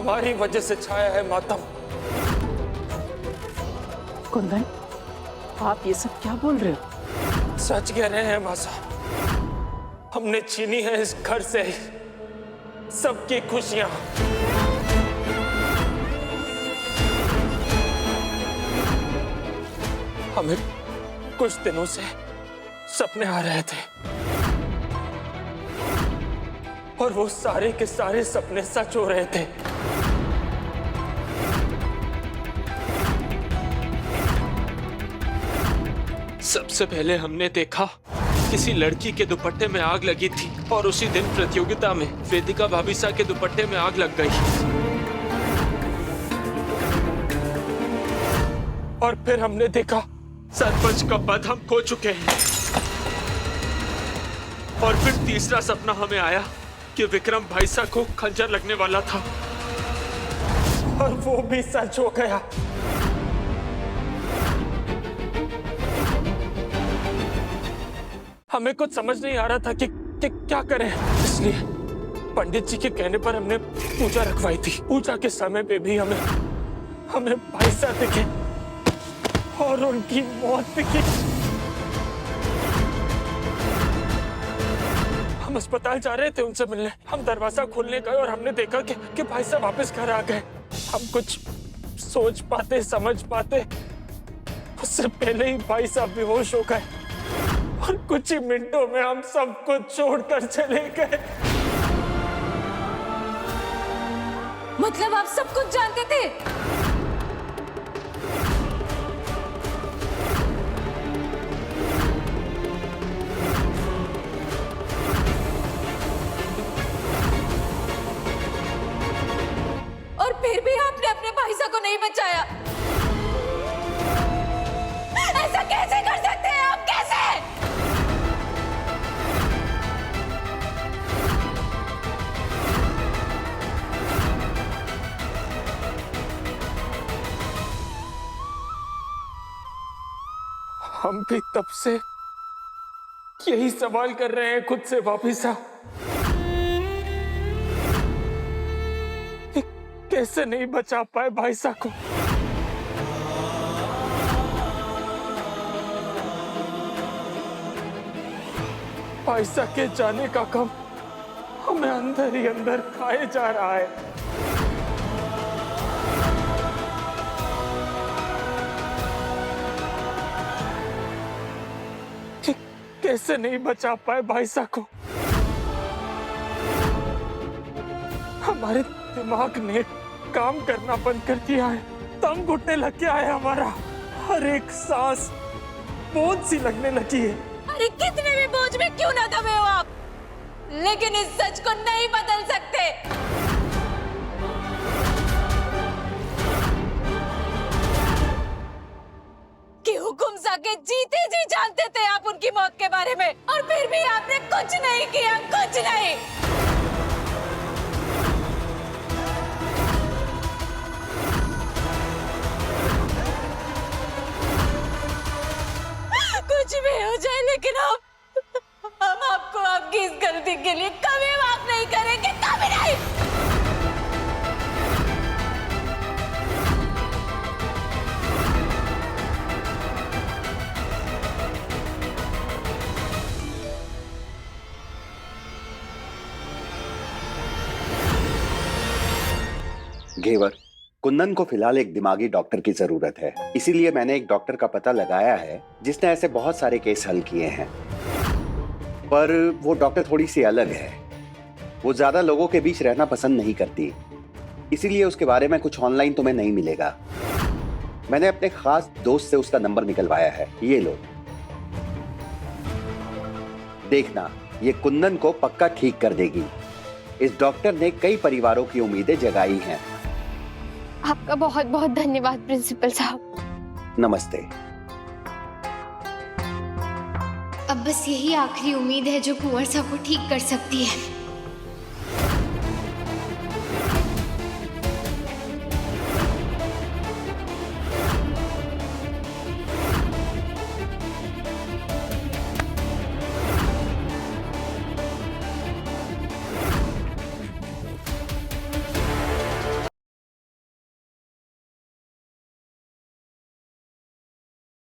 हमारी वजह से छाया है मातम। कुंदन, आप ये सब क्या बोल रहे हो? सच कह रहे हैं माँ साहब, हमने छीनी है इस घर से सबकी खुशियां। हमें कुछ दिनों से सपने आ रहे थे और वो सारे के सारे सपने सच हो रहे थे। सबसे पहले हमने देखा किसी लड़की के दुपट्टे में आग लगी थी और उसी दिन प्रतियोगिता में वेदिका भाभी सा के दुपट्टे में आग लग गई। और फिर हमने देखा सरपंच का पद हम खो चुके हैं। और फिर तीसरा सपना हमें आया कि विक्रम भाई साहब को खंजर लगने वाला था और वो भी सच हो गया। हमें कुछ समझ नहीं आ रहा था कि क्या करें, इसलिए पंडित जी के कहने पर हमने पूजा रखवाई थी। पूजा के समय पे भी हमें भाई साहब दिखे और उनकी मौत दिखी। हम अस्पताल जा रहे थे उनसे मिलने। हम दरवाजा खोलने गए और हमने देखा कि भाई साहब वापस घर आ गए। हम कुछ सोच पाते समझ पाते उससे पहले ही भाई साहब बेहोश हो गए और कुछ ही मिनटों में हम सब कुछ छोड़कर चले गए। मतलब आप सब कुछ जानते थे? और फिर भी आपने अपने भाई साहब को नहीं बचाया। ऐसा कैसे कर सकते हैं आप? कैसे? हम भी तब से यही सवाल कर रहे हैं खुद से भाभी साहब, कैसे नहीं बचा पाए भाई साहब को। भाई साहब के जाने का गम हमें अंदर ही अंदर खाए जा रहा है। कैसे नहीं बचा पाए भाई साहब को। हमारे दिमाग ने काम करना बंद कर दिया है, दम घुटने लग गया है हमारा। हर एक सांस बोझ सी लगने लगी है। अरे कितने भी बोझ में क्यों ना दबे हो आप, लेकिन इस सच को नहीं बदल सकते। कि हुकुम साके जीते जी जानते थे आप उनकी मौत के बारे में, और फिर भी आपने कुछ नहीं किया, कुछ नहीं। कुछ भी हो जाए, लेकिन हम आपको आपकी इस गलती के लिए कभी माफ नहीं करेंगे, कभी नहीं। घेवर, कुंदन को फिलहाल एक दिमागी डॉक्टर की जरूरत है, इसीलिए मैंने एक डॉक्टर का पता लगाया है जिसने ऐसे बहुत सारे केस हल किए हैं। पर वो डॉक्टर थोड़ी सी अलग है। वो ज्यादा लोगों के बीच रहना पसंद नहीं करती, इसीलिए उसके बारे में कुछ ऑनलाइन तुम्हें नहीं मिलेगा। मैंने अपने खास दोस्त से उसका नंबर निकलवाया है, ये लो। देखना, ये कुंदन को पक्का ठीक कर देगी। इस डॉक्टर ने कई परिवारों की उम्मीदें जगाई हैं। आपका बहुत बहुत धन्यवाद प्रिंसिपल साहब। नमस्ते। अब बस यही आखिरी उम्मीद है जो कुंवर साहब को ठीक कर सकती है।